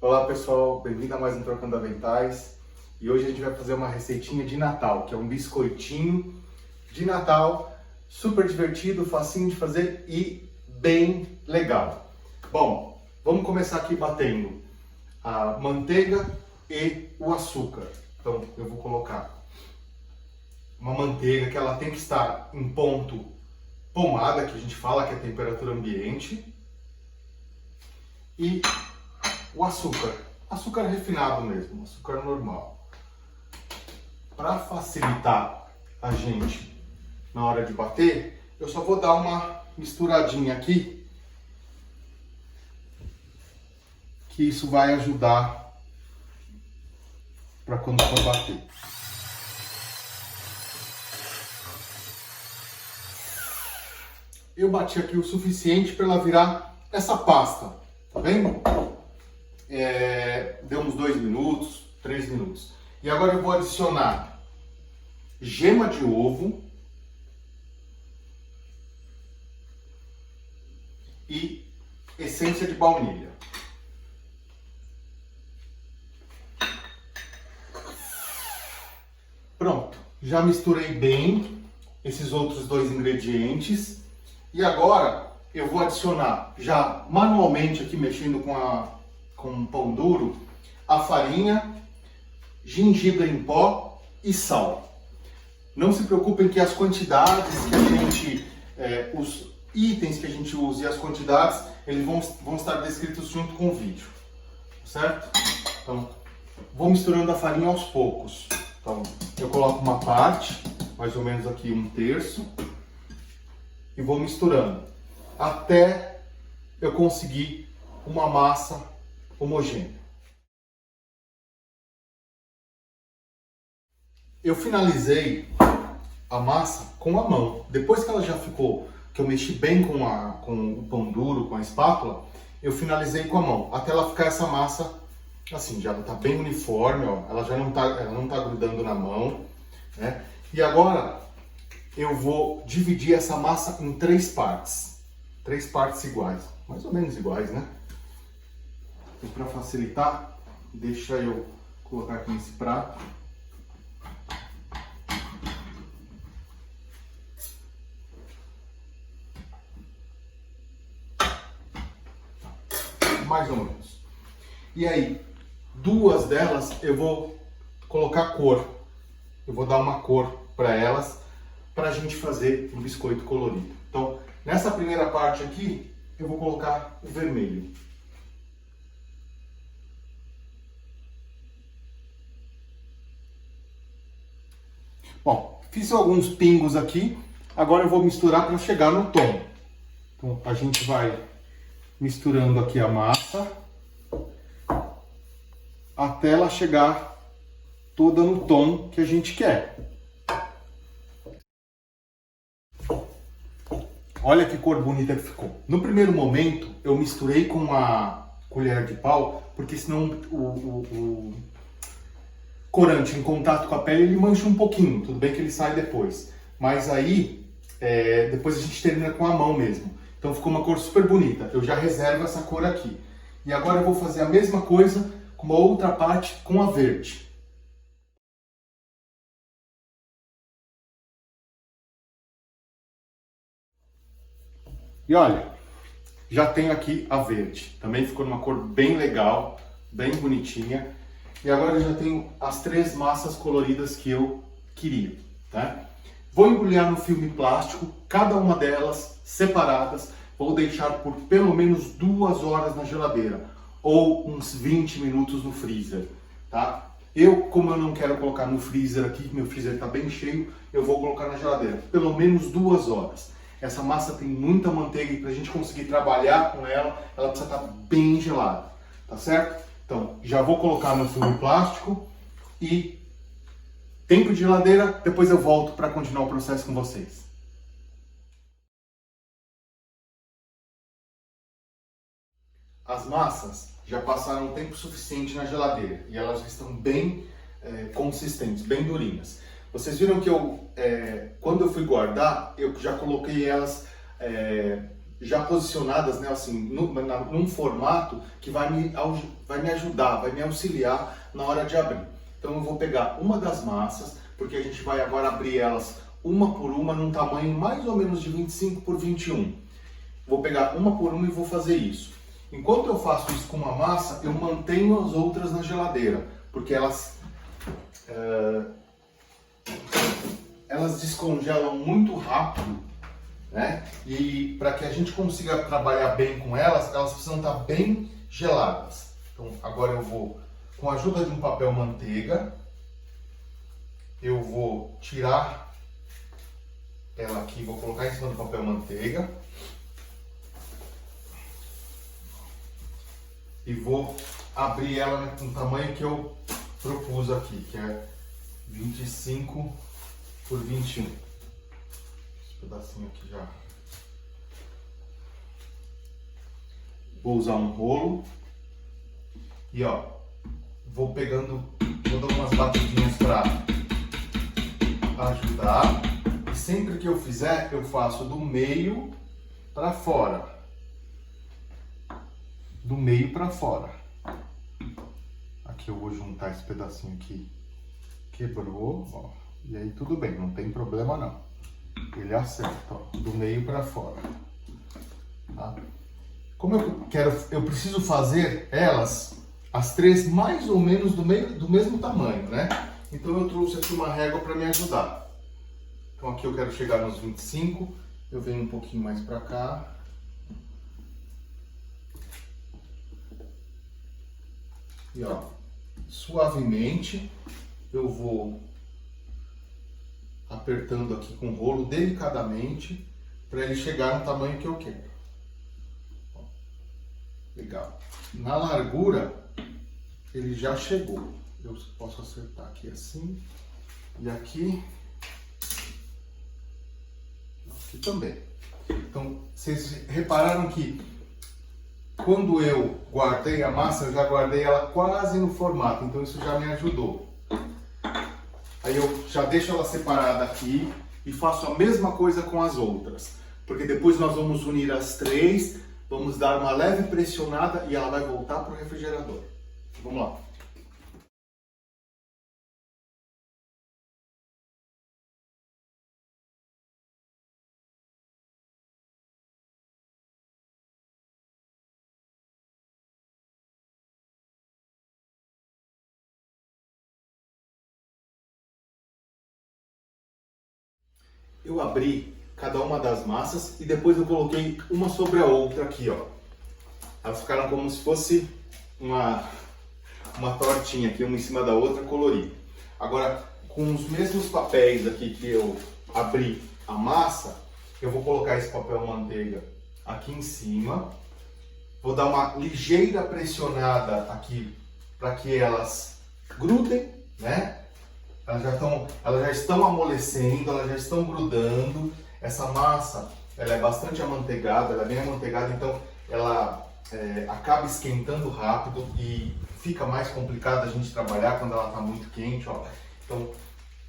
Olá pessoal, bem-vindo a mais um Trocando Aventais. E hoje a gente vai fazer uma receitinha de Natal, que é um biscoitinho de Natal, super divertido, facinho de fazer e bem legal. Bom, vamos começar aqui batendo a manteiga e o açúcar. Então eu vou colocar uma manteiga que ela tem que estar em ponto pomada, que a gente fala que é temperatura ambiente, e o açúcar refinado mesmo, açúcar normal. Para facilitar a gente na hora de bater, eu só vou dar uma misturadinha aqui, que isso vai ajudar para quando for bater. Eu bati aqui o suficiente para ela virar essa pasta, tá vendo? Deu uns 2 minutos, 3 minutos. E agora eu vou adicionar gema de ovo e essência de baunilha. Pronto, já misturei bem esses outros dois ingredientes e agora eu vou adicionar já manualmente aqui mexendo com um pão duro, a farinha, gengibre em pó e sal. Não se preocupem que as quantidades que a gente, os itens que a gente usa e as quantidades, eles vão estar descritos junto com o vídeo, certo? Então, vou misturando a farinha aos poucos. Então, eu coloco uma parte, mais ou menos aqui 1/3, e vou misturando até eu conseguir uma massa homogênea. Eu finalizei a massa com a mão. Depois que ela já ficou, que eu mexi bem com o pão duro, com a espátula, eu finalizei com a mão, até ela ficar essa massa assim, já está bem uniforme, ó, ela já não tá grudando na mão, né? E agora eu vou dividir essa massa em 3 partes iguais, mais ou menos iguais, né? E para facilitar, deixa eu colocar aqui nesse prato. Mais ou menos. E aí, 2 delas eu vou colocar cor. Eu vou dar uma cor para elas, para a gente fazer um biscoito colorido. Então, nessa primeira parte aqui, eu vou colocar o vermelho. Bom, fiz alguns pingos aqui, agora eu vou misturar para chegar no tom. Então, a gente vai misturando aqui a massa até ela chegar toda no tom que a gente quer. Olha que cor bonita que ficou. No primeiro momento, eu misturei com uma colher de pau, porque senão o corante em contato com a pele, ele mancha um pouquinho. Tudo bem que ele sai depois. Mas aí, depois a gente termina com a mão mesmo. Então ficou uma cor super bonita. Eu já reservo essa cor aqui. E agora eu vou fazer a mesma coisa com uma outra parte com a verde. E olha, já tenho aqui a verde. Também ficou numa cor bem legal, bem bonitinha. E agora eu já tenho as 3 massas coloridas que eu queria, tá? Vou embrulhar no filme plástico, cada uma delas separadas. Vou deixar por pelo menos 2 horas na geladeira ou uns 20 minutos no freezer, tá? Como eu não quero colocar no freezer aqui, meu freezer está bem cheio, eu vou colocar na geladeira pelo menos 2 horas. Essa massa tem muita manteiga e para a gente conseguir trabalhar com ela, ela precisa estar bem gelada, tá certo? Então, já vou colocar no filme plástico e tempo de geladeira, depois eu volto para continuar o processo com vocês. As massas já passaram um tempo suficiente na geladeira e elas já estão bem consistentes, bem durinhas. Vocês viram que quando eu fui guardar, eu já coloquei elas já posicionadas, né, assim, num formato que vai me ajudar, vai me auxiliar na hora de abrir. Então eu vou pegar uma das massas, porque a gente vai agora abrir elas uma por uma num tamanho mais ou menos de 25 por 21. Vou pegar uma por uma e vou fazer isso. Enquanto eu faço isso com uma massa, eu mantenho as outras na geladeira, porque elas descongelam muito rápido, né? E para que a gente consiga trabalhar bem com elas, elas precisam estar bem geladas. Então agora eu vou, com a ajuda de um papel manteiga, eu vou tirar ela aqui, vou colocar em cima do papel manteiga e vou abrir ela no tamanho que eu propus aqui, que é 25 por 21. Esse pedacinho aqui já. Vou usar um rolo e ó, vou dar umas batidinhas para ajudar. E sempre que eu fizer, eu faço do meio para fora. Do meio para fora. Aqui eu vou juntar esse pedacinho aqui. Quebrou, ó. E aí tudo bem, não tem problema não. Ele acerta, ó, do meio para fora. Tá? Como eu preciso fazer elas, as três mais ou menos do mesmo tamanho, né? Então eu trouxe aqui uma régua para me ajudar. Então aqui eu quero chegar nos 25, eu venho um pouquinho mais para cá. E ó, suavemente eu vou apertando aqui com o rolo delicadamente para ele chegar no tamanho que eu quero. Ó, legal. Na largura ele já chegou. Eu posso acertar aqui assim e aqui também. Então vocês repararam que quando eu guardei a massa, eu já guardei ela quase no formato, então isso já me ajudou. Aí eu já deixo ela separada aqui e faço a mesma coisa com as outras, porque depois nós vamos unir as três, vamos dar uma leve pressionada e ela vai voltar para o refrigerador. Vamos lá. Eu abri cada uma das massas e depois eu coloquei uma sobre a outra aqui, ó. Elas ficaram como se fosse uma tortinha aqui, uma em cima da outra, colorida. Agora, com os mesmos papéis aqui que eu abri a massa, eu vou colocar esse papel manteiga aqui em cima. Vou dar uma ligeira pressionada aqui para que elas grudem, né? Elas já estão amolecendo, elas já estão grudando. Essa massa, ela é bastante amanteigada, ela é bem amanteigada, então ela acaba esquentando rápido e fica mais complicado a gente trabalhar quando ela está muito quente, ó. Então,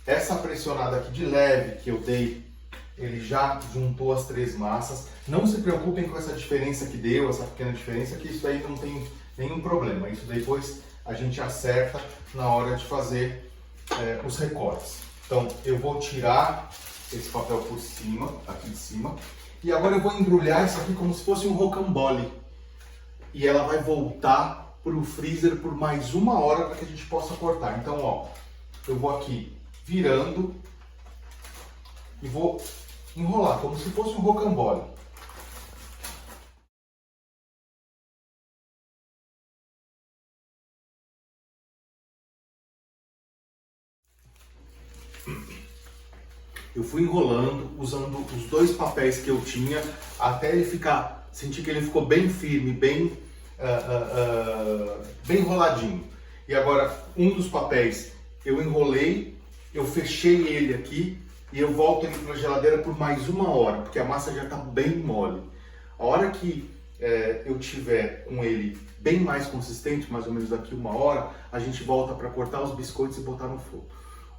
essa pressionada aqui de leve que eu dei, ele já juntou as três massas. Não se preocupem com essa diferença que deu, essa pequena diferença, que isso aí não tem nenhum problema. Isso depois a gente acerta na hora de fazer os recortes. Então eu vou tirar esse papel por cima, aqui de cima, e agora eu vou embrulhar isso aqui como se fosse um rocambole. E ela vai voltar para o freezer por mais 1 hora para que a gente possa cortar. Então, ó, eu vou aqui virando e vou enrolar como se fosse um rocambole. Eu fui enrolando, usando os 2 papéis que eu tinha, até ele ficar, senti que ele ficou bem firme, bem enroladinho. E agora, um dos papéis eu enrolei, eu fechei ele aqui e eu volto ele para a geladeira por mais 1 hora, porque a massa já está bem mole. A hora que eu tiver com ele bem mais consistente, mais ou menos daqui 1 hora, a gente volta para cortar os biscoitos e botar no fogo.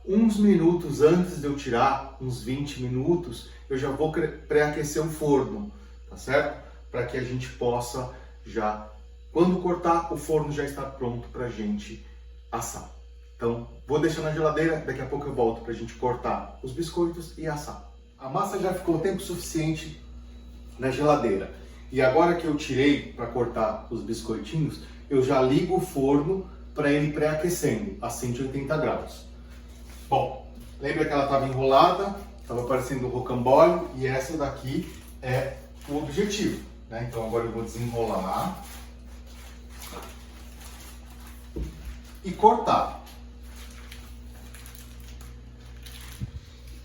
Uns minutos antes de eu tirar, uns 20 minutos, eu já vou pré-aquecer o forno, tá certo? para que a gente possa já, quando cortar, o forno já está pronto para a gente assar. Então, vou deixar na geladeira, daqui a pouco eu volto para a gente cortar os biscoitos e assar. A massa já ficou tempo suficiente na geladeira. E agora que eu tirei para cortar os biscoitinhos, eu já ligo o forno para ele pré-aquecendo a 180 graus. Bom, lembra que ela estava enrolada, estava parecendo um rocambole, e essa daqui é o objetivo, né? Então agora eu vou desenrolar e cortar.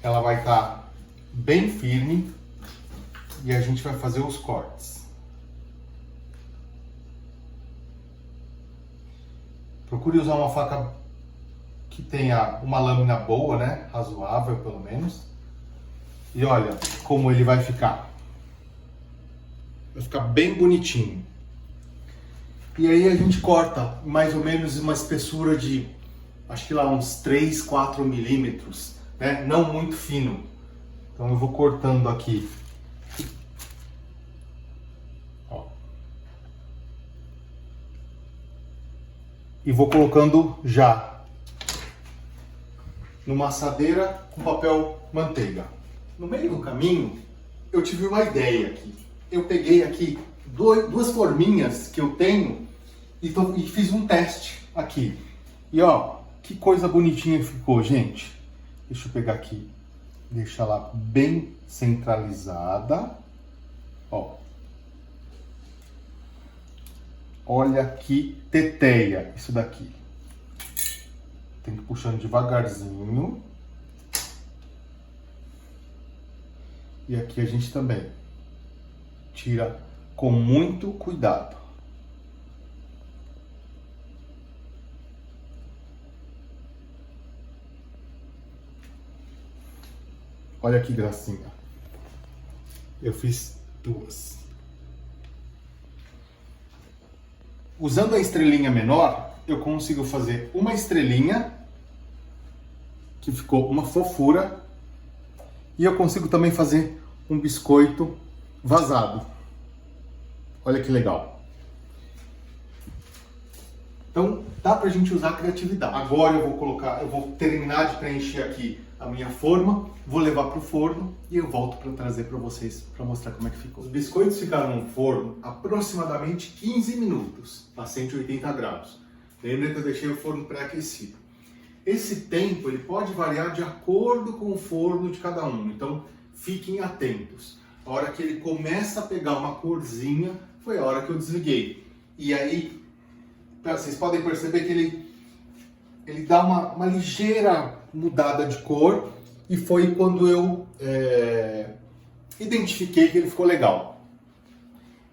Ela vai estar bem firme e a gente vai fazer os cortes. Procure usar uma faca que tenha uma lâmina boa, né? Razoável, pelo menos. E olha como ele vai ficar. Vai ficar bem bonitinho. E aí a gente corta mais ou menos uma espessura de, acho que lá uns 3, 4 milímetros, né? Não muito fino. Então eu vou cortando aqui. Ó. E vou colocando já numa assadeira com papel manteiga. No meio do caminho, eu tive uma ideia aqui. Eu peguei aqui duas forminhas que eu tenho e fiz um teste aqui. E ó, que coisa bonitinha ficou, gente. Deixa eu pegar aqui, deixar lá bem centralizada. Ó. Olha que teteia isso daqui. Tem que ir puxando devagarzinho. E aqui a gente também tira com muito cuidado. Olha que gracinha. Eu fiz duas. Usando a estrelinha menor, eu consigo fazer uma estrelinha, que ficou uma fofura, e eu consigo também fazer um biscoito vazado. Olha que legal. Então, dá pra gente usar a criatividade. Agora eu vou terminar de preencher aqui a minha forma, vou levar pro forno e eu volto para trazer para vocês, para mostrar como é que ficou. Os biscoitos ficaram no forno aproximadamente 15 minutos, a 180 graus. Lembra que eu deixei o forno pré-aquecido. Esse tempo ele pode variar de acordo com o forno de cada um, então fiquem atentos. A hora que ele começa a pegar uma corzinha, foi a hora que eu desliguei. E aí, vocês podem perceber que ele dá uma ligeira mudada de cor, e foi quando eu identifiquei que ele ficou legal.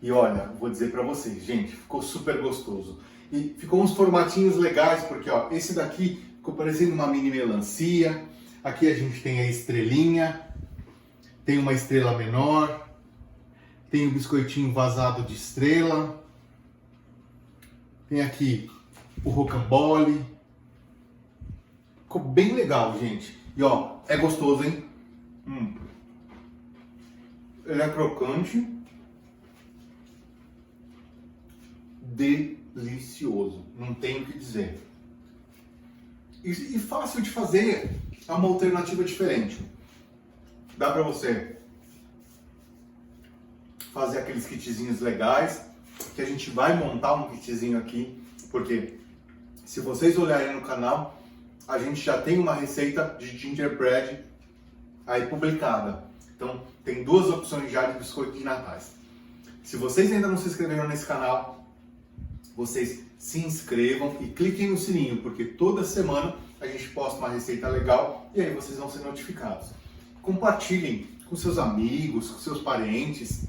E olha, vou dizer pra vocês, gente, ficou super gostoso. E ficou uns formatinhos legais, porque ó, esse daqui ficou parecendo uma mini melancia. Aqui a gente tem a estrelinha, tem uma estrela menor, tem o biscoitinho vazado de estrela, tem aqui o rocambole. Ficou bem legal, gente. E ó, é gostoso, hein? Ele é crocante. Delicioso. Não tenho o que dizer. E fácil de fazer. É uma alternativa diferente. Dá pra você fazer aqueles kitzinhos legais. Que a gente vai montar um kitzinho aqui. Porque se vocês olharem no canal, a gente já tem uma receita de gingerbread aí publicada. Então, tem duas opções já de biscoito de natais. Se vocês ainda não se inscreveram nesse canal, vocês se inscrevam e cliquem no sininho, porque toda semana a gente posta uma receita legal e aí vocês vão ser notificados. Compartilhem com seus amigos, com seus parentes,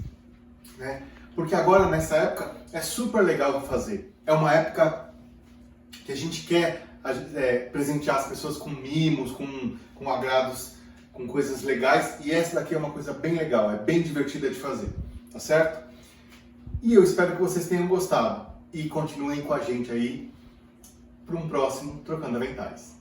né? Porque agora, nessa época, é super legal de fazer. É uma época que a gente quer presentear as pessoas com mimos, com agrados, com coisas legais, e essa daqui é uma coisa bem legal, é bem divertida de fazer, tá certo? E eu espero que vocês tenham gostado e continuem com a gente aí para um próximo Trocando Aventais.